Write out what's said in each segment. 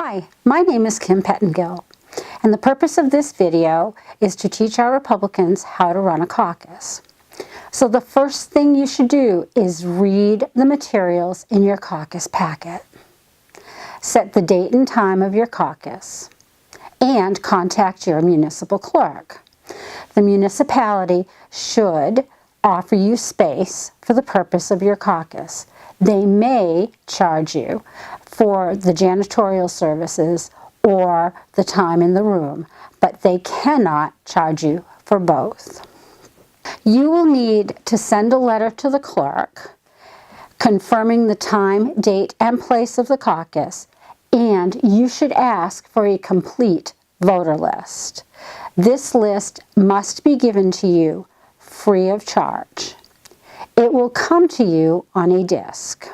Hi, my name is Kim Pettengill, and the purpose of this video is to teach our Republicans how to run a caucus. So the first thing you should do is read the materials in your caucus packet. Set the date and time of your caucus, and contact your municipal clerk. The municipality should offer you space for the purpose of your caucus. They may charge you for the janitorial services or the time in the room, but they cannot charge you for both. You will need to send a letter to the clerk confirming the time, date, and place of the caucus, and you should ask for a complete voter list. This list must be given to you free of charge. It will come to you on a disk.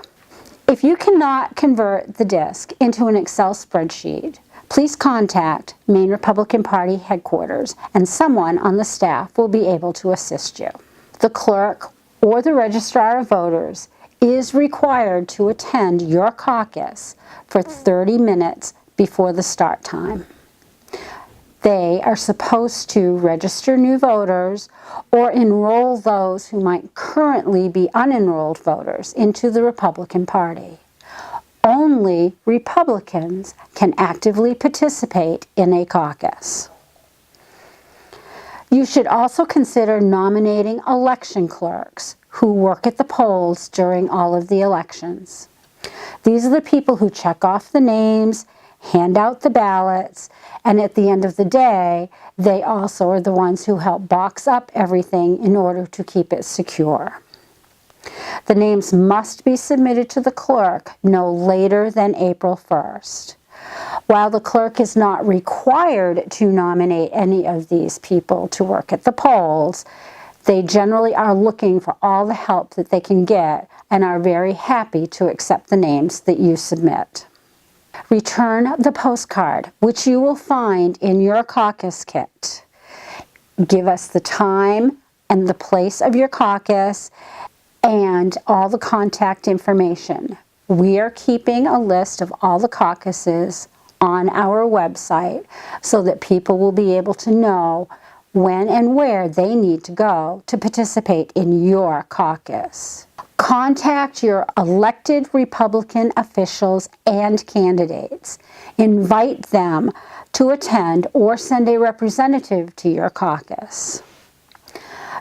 If you cannot convert the disk into an Excel spreadsheet, please contact Maine Republican Party headquarters and someone on the staff will be able to assist you. The clerk or the registrar of voters is required to attend your caucus for 30 minutes before the start time. They are supposed to register new voters or enroll those who might currently be unenrolled voters into the Republican Party. Only Republicans can actively participate in a caucus. You should also consider nominating election clerks who work at the polls during all of the elections. These are the people who check off the names, hand out the ballots, and at the end of the day, they also are the ones who help box up everything in order to keep it secure. The names must be submitted to the clerk no later than April 1st. While the clerk is not required to nominate any of these people to work at the polls, they generally are looking for all the help that they can get and are very happy to accept the names that you submit. Return the postcard, which you will find in your caucus kit. Give us the time and the place of your caucus and all the contact information. We are keeping a list of all the caucuses on our website so that people will be able to know when and where they need to go to participate in your caucus. Contact your elected Republican officials and candidates. Invite them to attend or send a representative to your caucus.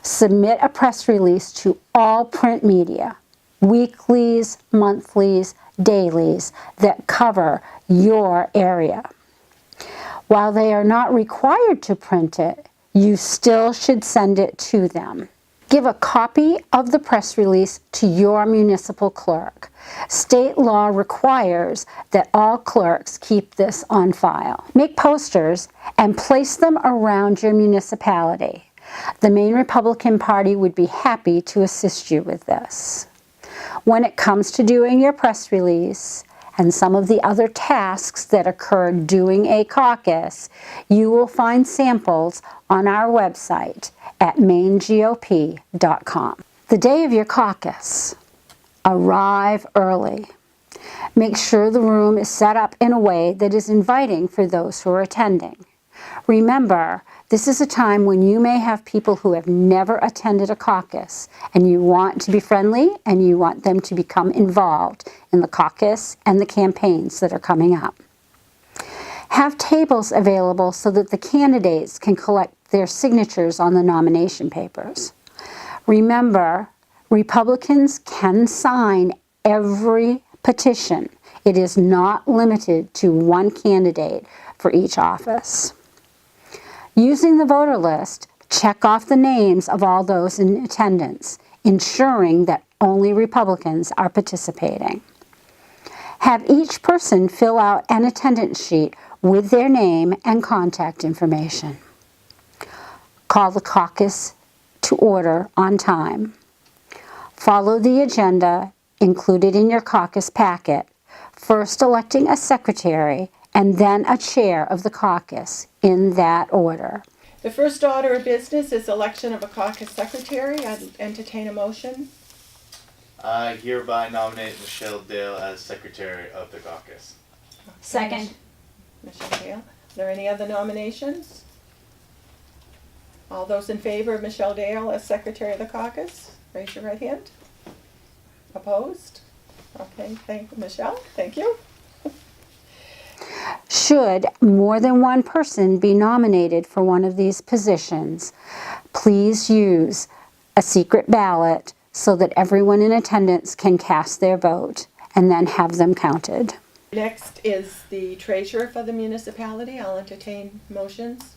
Submit a press release to all print media, weeklies, monthlies, dailies that cover your area. While they are not required to print it, you still should send it to them. Give a copy of the press release to your municipal clerk. State law requires that all clerks keep this on file. Make posters and place them around your municipality. The Maine Republican Party would be happy to assist you with this. When it comes to doing your press release and some of the other tasks that occur during a caucus, you will find samples on our website at mainegop.com. The day of your caucus, arrive early. Make sure the room is set up in a way that is inviting for those who are attending. Remember, this is a time when you may have people who have never attended a caucus, and you want to be friendly and you want them to become involved in the caucus and the campaigns that are coming up. Have tables available so that the candidates can collect their signatures on the nomination papers. Remember, Republicans can sign every petition. It is not limited to one candidate for each office. Using the voter list, check off the names of all those in attendance, ensuring that only Republicans are participating. Have each person fill out an attendance sheet with their name and contact information. Call the caucus to order on time. Follow the agenda included in your caucus packet, first electing a secretary and then a chair of the caucus in that order. The first order of business is election of a caucus secretary. I'd entertain a motion. I hereby nominate Michelle Dale as secretary of the caucus. Second. Michelle Dale. Are there any other nominations? All those in favor of Michelle Dale as Secretary of the Caucus, raise your right hand. Opposed? Okay, thank you, Michelle. Thank you. Should more than one person be nominated for one of these positions, please use a secret ballot so that everyone in attendance can cast their vote and then have them counted. Next is the treasurer for the municipality. I'll entertain motions.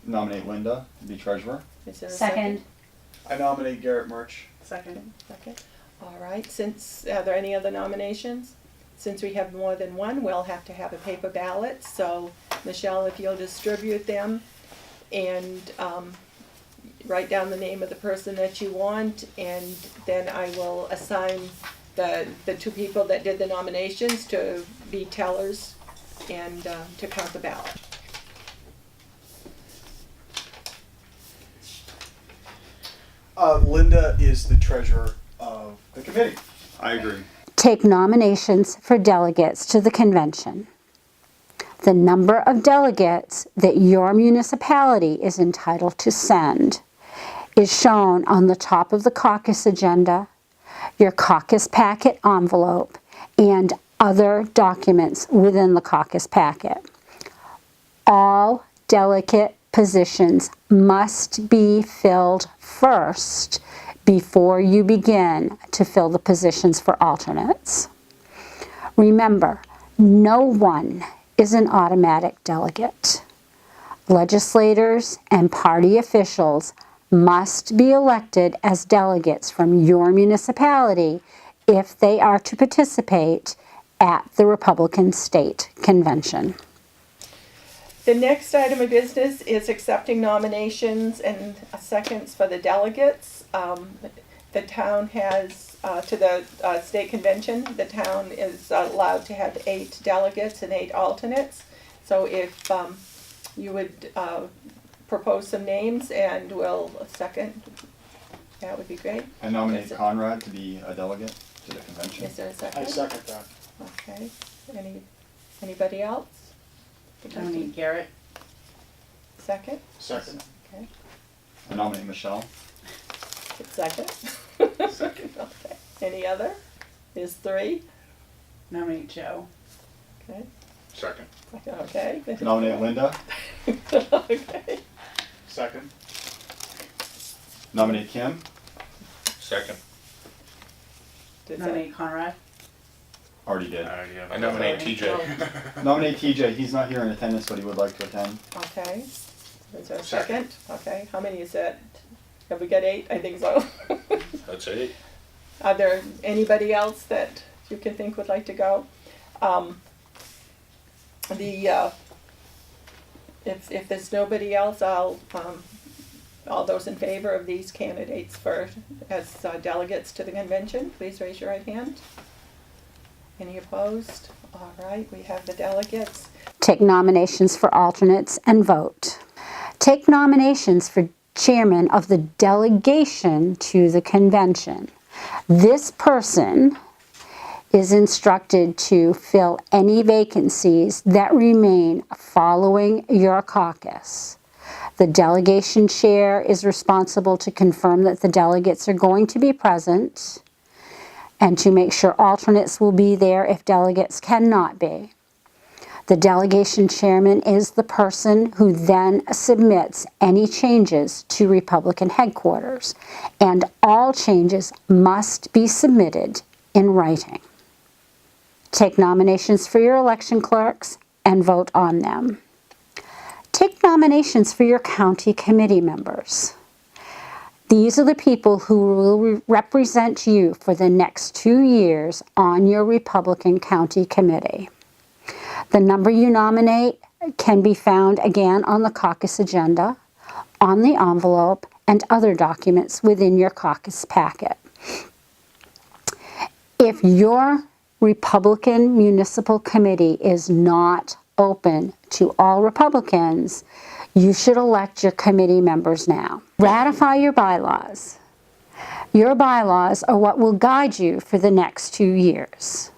Nominate Linda to be treasurer. Is there a second? I nominate Garrett Murch. Second. All right, are there any other nominations? Since we have more than one, we'll have to have a paper ballot. So, Michelle, if you'll distribute them and write down the name of the person that you want, and then I will assign the two people that did the nominations to be tellers and to count the ballot. Linda is the treasurer of the committee. I agree. Take nominations for delegates to the convention. The number of delegates that your municipality is entitled to send is shown on the top of the caucus agenda, your caucus packet envelope, and other documents within the caucus packet. All delegate positions must be filled first before you begin to fill the positions for alternates. Remember, no one is an automatic delegate. Legislators and party officials must be elected as delegates from your municipality if they are to participate at the Republican State Convention. The next item of business is accepting nominations and seconds for the delegates. The town has, to the state convention, the town is allowed to have 8 delegates and 8 alternates. So if you would propose some names and we'll second, that would be great. I nominate Conrad to be a delegate to the convention. Is there a second? I second that. Okay. Anybody else? Nominate Garrett. Second? Second. Okay. I nominate Michelle. Second? Second. Okay. Any other? Is 3? Nominate Joe. Okay. Second. Okay. Nominate Linda. Okay. Second. Nominate Kim. Second. Does that- Nominate Conrad. Already did. I nominate TJ. Nominate TJ. He's not here in attendance, but he would like to attend. Okay. Is there a second? Okay. How many is that? Have we got 8? I think so. That's 8. Are there anybody else that you can think would like to go? If there's nobody else, I'll all those in favor of these candidates as delegates to the convention, please raise your right hand. Any opposed? All right, we have the delegates. Take nominations for alternates and vote. Take nominations for chairman of the delegation to the convention. This person is instructed to fill any vacancies that remain following your caucus. The delegation chair is responsible to confirm that the delegates are going to be present and to make sure alternates will be there if delegates cannot be. The delegation chairman is the person who then submits any changes to Republican headquarters, and all changes must be submitted in writing. Take nominations for your election clerks and vote on them. Take nominations for your county committee members. These are the people who will represent you for the next 2 years on your Republican County Committee. The number you nominate can be found again on the caucus agenda, on the envelope, and other documents within your caucus packet. If your Republican Municipal Committee is not open to all Republicans, you should elect your committee members now. Ratify your bylaws. Your bylaws are what will guide you for the next 2 years.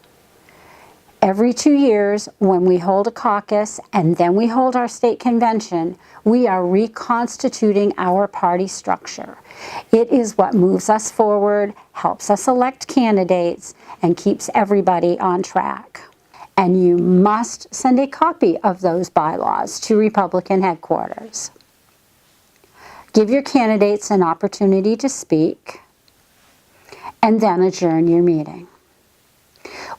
Every 2 years, when we hold a caucus and then we hold our state convention, we are reconstituting our party structure. It is what moves us forward, helps us elect candidates, and keeps everybody on track. And you must send a copy of those bylaws to Republican headquarters. Give your candidates an opportunity to speak, and then adjourn your meeting.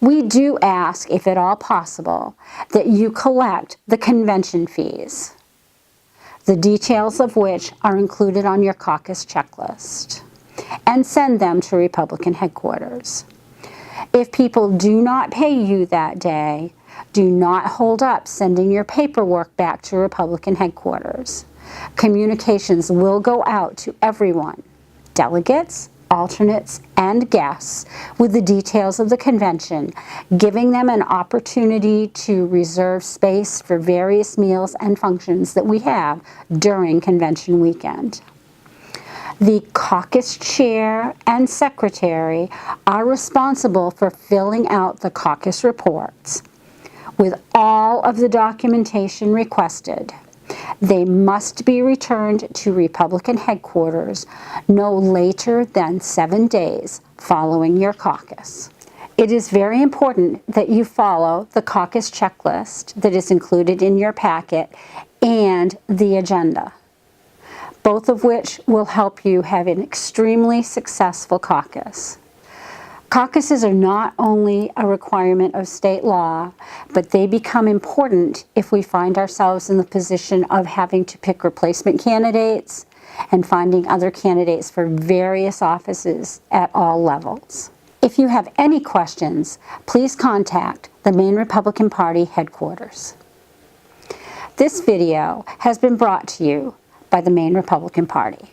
We do ask, if at all possible, that you collect the convention fees, the details of which are included on your caucus checklist, and send them to Republican headquarters. If people do not pay you that day, do not hold up sending your paperwork back to Republican headquarters. Communications will go out to everyone, delegates, alternates, and guests, with the details of the convention, giving them an opportunity to reserve space for various meals and functions that we have during convention weekend. The caucus chair and secretary are responsible for filling out the caucus reports with all of the documentation requested. They must be returned to Republican headquarters no later than 7 days following your caucus. It is very important that you follow the caucus checklist that is included in your packet and the agenda, both of which will help you have an extremely successful caucus. Caucuses are not only a requirement of state law, but they become important if we find ourselves in the position of having to pick replacement candidates and finding other candidates for various offices at all levels. If you have any questions, please contact the Maine Republican Party headquarters. This video has been brought to you by the Maine Republican Party.